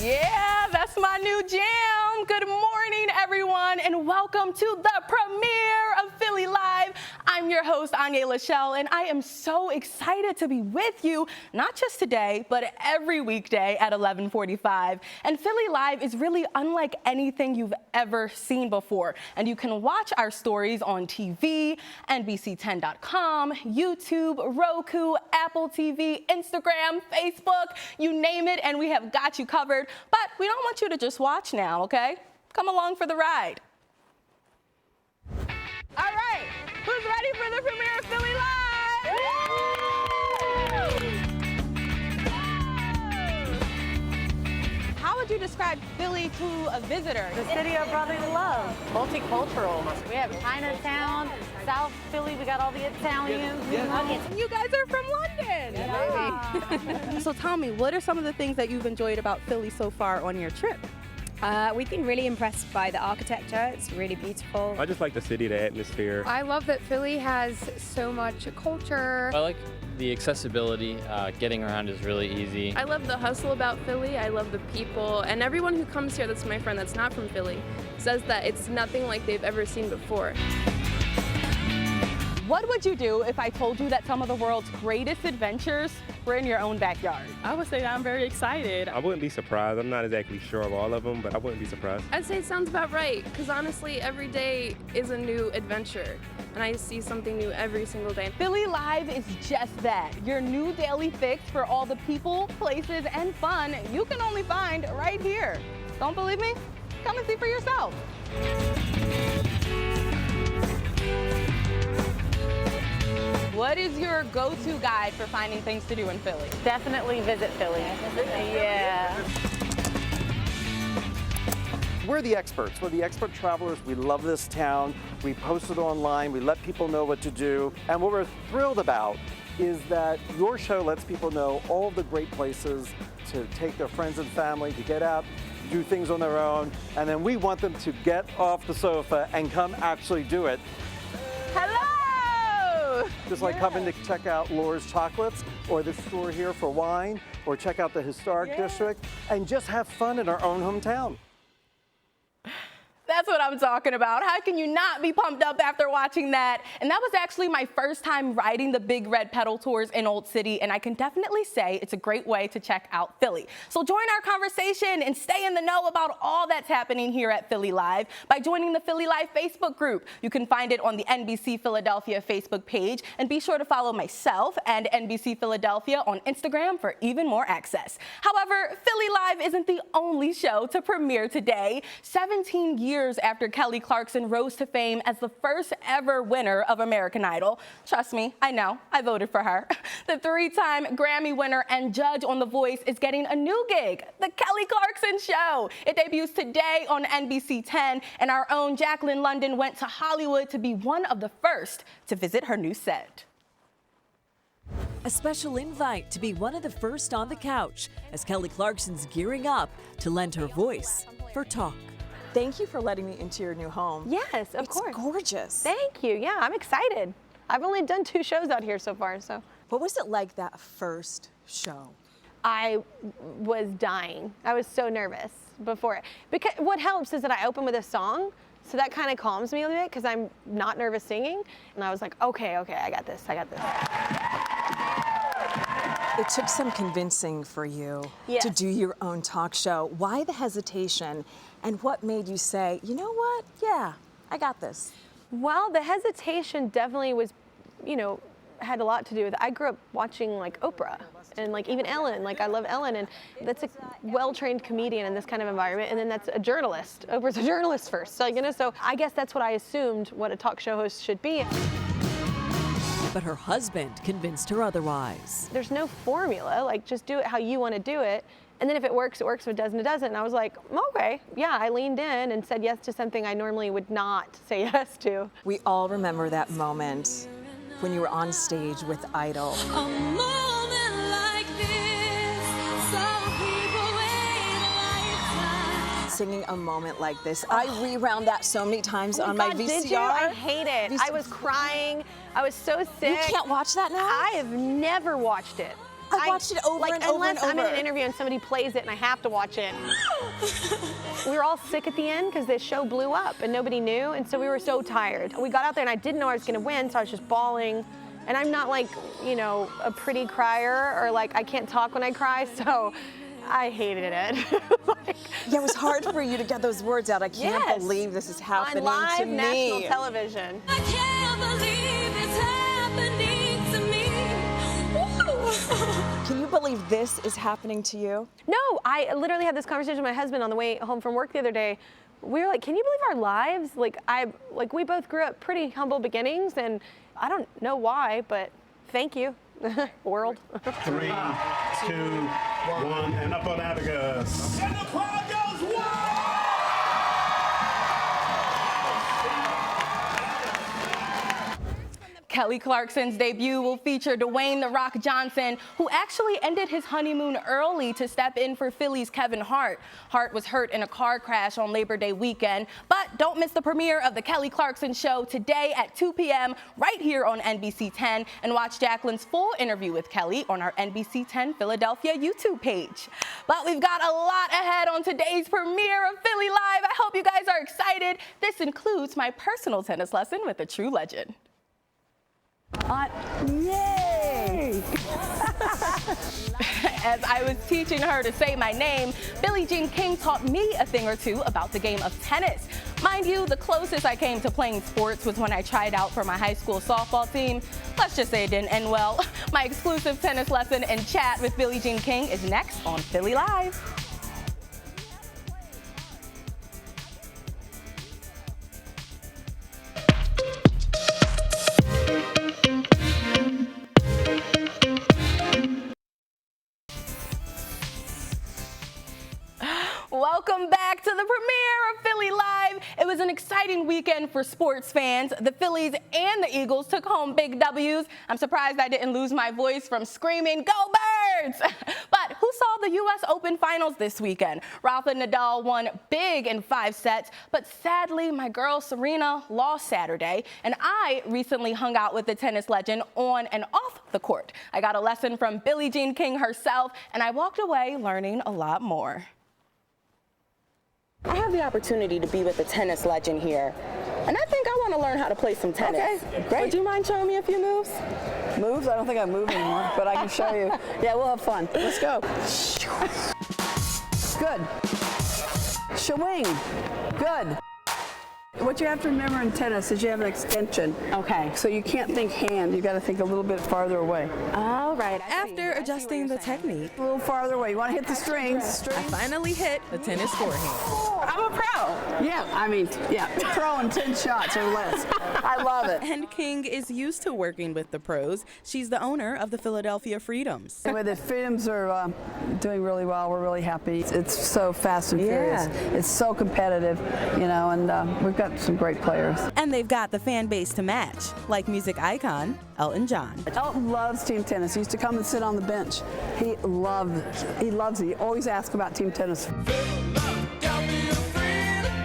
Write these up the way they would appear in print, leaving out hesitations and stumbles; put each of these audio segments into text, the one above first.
Yeah, that's my new jam. Good morning, everyone, and welcome to the premiere of Philly Live. I'm your host, Aunyea Lachelle, and I am so excited to be with you, not just today, but every weekday at 11:45. And Philly Live is really unlike anything you've ever seen before. And you can watch our stories on TV, NBC10.com, YouTube, Roku, Apple TV, Instagram, Facebook, you name it, and we have got you covered. But we don't want you to just watch now, okay? Come along for the ride. All right, who's ready for the premiere of Philly Live? How would you describe Philly to a visitor? The city of brotherly love, multicultural. We have Chinatown, South Philly, we got all the Italians. You guys are from London. Yeah. So tell me, what are some of the things that you've enjoyed about Philly so far on your trip? We've been really impressed by the architecture. It's really beautiful. I just like the city, the atmosphere. I love that Philly has so much culture. I like the accessibility. Getting around is really easy. I love the hustle about Philly. I love the people. And everyone who comes here that's my friend that's not from Philly says that it's nothing like they've ever seen before. What would you do if I told you that some of the world's greatest adventures were in your own backyard? I would say that I'm very excited. I wouldn't be surprised. I'm not exactly sure of all of them, but I wouldn't be surprised. I'd say it sounds about right, because honestly, every day is a new adventure, and I see something new every single day. Philly Live is just that, your new daily fix for all the people, places, and fun you can only find right here. Don't believe me? Come and see for yourself. What is your go-to guide for finding things to do in Philly? Definitely visit Philly. Yeah. We're the experts. We're the expert travelers. We love this town. We post it online. We let people know what to do. And what we're thrilled about is that your show lets people know all of the great places to take their friends and family, to get out, do things on their own. And then we want them to get off the sofa and come actually do it. Hello! Just like coming to check out Laura's Chocolates or the store here for wine, or check out the historic district and just have fun in our own hometown. That's what I'm talking about. How can you not be pumped up after watching that? And that was actually my first time riding the Big Red Pedal Tours in Old City, and I can definitely say it's a great way to check out Philly. So join our conversation and stay in the know about all that's happening here at Philly Live by joining the Philly Live Facebook group. You can find it on the NBC Philadelphia Facebook page, and be sure to follow myself and NBC Philadelphia on Instagram for even more access. However, Philly Live isn't the only show to premiere today. 17 years after Kelly Clarkson rose to fame as the first ever winner of American Idol. Trust me, I know, I voted for her. The three-time Grammy winner and judge on The Voice is getting a new gig, The Kelly Clarkson Show. It debuts today on NBC10, and our own Jacqueline London went to Hollywood to be one of the first to visit her new set. A special invite to be one of the first on the couch as Kelly Clarkson's gearing up to lend her voice for talk. Thank you for letting me into your new home. Yes, of course. It's gorgeous. Thank you. Yeah, I'm excited. I've only done 2 shows out here so far, so. What was it like that first show? I was dying. I was so nervous before it. Because what helps is that I open with a song, so that kind of calms me a little bit because I'm not nervous singing. And I was like, okay, I got this, I got this. It took some convincing for you to do your own talk show. Why the hesitation? And what made you say, you know what? Yeah, I got this. Well, the hesitation definitely was, had a lot to do with it. I grew up watching like Oprah and like even Ellen. Like I love Ellen, and that's a well-trained comedian in this kind of environment. And then that's a journalist. Oprah's a journalist first. So, so I guess that's what I assumed what a talk show host should be. But her husband convinced her otherwise. There's no formula, like just do it how you want to do it. And then if it works, it works. If it doesn't, it doesn't. And I was like, okay, yeah, I leaned in and said yes to something I normally would not say yes to. We all remember that moment when you were on stage with Idol. A moment like this, some people wait a lifetime. Singing a moment like this. I rewound that so many times on my VCR. Did you? I hate it. I was crying. I was so sick. You can't watch that now? I have never watched it. I watched it over and over unless and I'm in over. an interview and somebody plays it and I have to watch it. We were all sick at the end because this show blew up and nobody knew, and so we were so tired. We got out there and I didn't know I was going to win, so I was just bawling. And I'm not like, you know, a pretty crier, or like I can't talk when I cry, so I hated it. Yeah, it was hard for you to get those words out. I can't Yes. believe this is happening on live to me. national television. I can't believe it's happening to me. Woo. Can you believe this is happening to you? No, I literally had this conversation with my husband on the way home from work the other day. We were like, can you believe our lives? Like we both grew up pretty humble beginnings, and I don't know why, but thank you, world. 3, 2, 1, and up on Atticus. And the crowd goes wild! Kelly Clarkson's debut will feature Dwayne "The Rock" Johnson, who actually ended his honeymoon early to step in for Philly's Kevin Hart. Hart was hurt in a car crash on Labor Day weekend. But don't miss the premiere of The Kelly Clarkson Show today at 2 p.m. right here on NBC10, and watch Jacqueline's full interview with Kelly on our NBC10 Philadelphia YouTube page. But we've got a lot ahead on today's premiere of Philly Live. I hope you guys are excited. This includes my personal tennis lesson with a true legend. Yay! As I was teaching her to say my name, Billie Jean King taught me a thing or two about the game of tennis. Mind you, the closest I came to playing sports was when I tried out for my high school softball team. Let's just say it didn't end well. My exclusive tennis lesson and chat with Billie Jean King is next on Philly Live. Welcome back to the premiere of Philly Live. It was an exciting weekend for sports fans. The Phillies and the Eagles took home big W's. I'm surprised I didn't lose my voice from screaming, "Go Birds!" But who saw the U.S. Open Finals this weekend? Rafa Nadal won big in 5 sets, but sadly, my girl Serena lost Saturday, and I recently hung out with the tennis legend on and off the court. I got a lesson from Billie Jean King herself, and I walked away learning a lot more. I have the opportunity to be with a tennis legend here, and I think I want to learn how to play some tennis. Okay, great. Would you mind showing me a few moves? Moves? I don't think I move anymore, but I can show you. Yeah, we'll have fun. Let's go. Good. Swing. Good. What you have to remember in tennis is you have an extension. Okay. So you can't think hand. You got to think a little bit farther away. All right. After adjusting the technique, A little farther away. You want to hit the strings. I finally hit the tennis forehand. I'm a pro. Yeah, I mean, yeah, pro in 10 shots or less. I love it. And King is used to working with the pros. She's the owner of the Philadelphia Freedoms. The way the Freedoms are doing really well, we're really happy. It's so fast and furious. It's so competitive, you know, and we've got some great players. And they've got the fan base to match, like music icon Elton John. Elton loves team tennis. He used to come and sit on the bench. He loves it. He always asks about team tennis.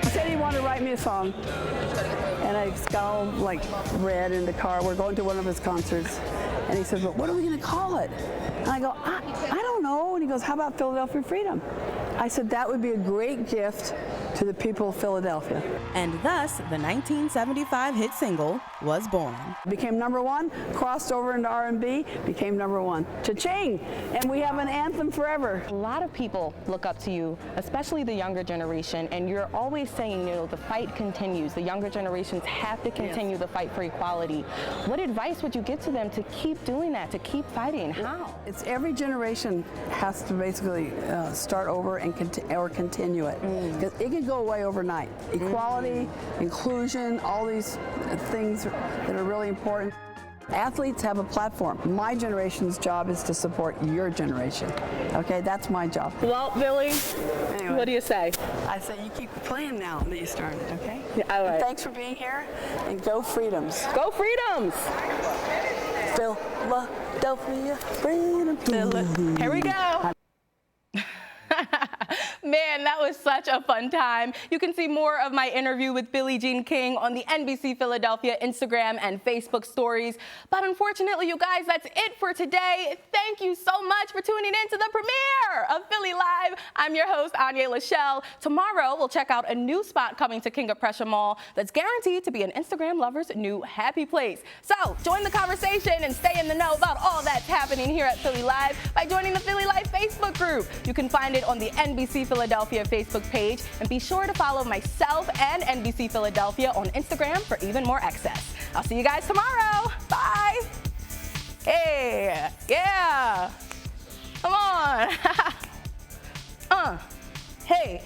He said he wanted to write me a song, and I got all like red in the car. We're going to one of his concerts, and he says, "But what are we going to call it?" And I go, I don't know. And he goes, "How about Philadelphia Freedom?" I said, that would be a great gift to the people of Philadelphia. And thus, the 1975 hit single was born. Became #1, crossed over into R&B, became #1. Cha-ching! And we have an anthem forever. A lot of people look up to you, especially the younger generation, and you're always saying, you know, the fight continues. The younger generations have to continue the fight for equality. What advice would you give to them to keep doing that, to keep fighting? How? It's every generation has to basically start over and continue it. Because it can go away overnight. Equality, inclusion, all these things that are really important. Athletes have a platform. My generation's job is to support your generation. Okay, that's my job. Well, Billie, anyway, what do you say? I say you keep playing now that you started, okay? Yeah, all right. And thanks for being here, and go Freedoms. Go Freedoms! Philadelphia Freedom. Here we go. Man, that was such a fun time. You can see more of my interview with Billie Jean King on the NBC Philadelphia Instagram and Facebook stories. But unfortunately, you guys, that's it for today. Thank you so much for tuning in to the premiere of Philly Live. I'm your host, Aunyea Lachelle. Tomorrow, we'll check out a new spot coming to King of Prussia Mall that's guaranteed to be an Instagram lover's new happy place. So join the conversation and stay in the know about all that's happening here at Philly Live by joining the Philly Live Facebook group. You can find it on the NBC Philadelphia Facebook page, and be sure to follow myself and NBC Philadelphia on Instagram for even more access. I'll see you guys tomorrow. Bye. Hey, yeah. Come on. Hey,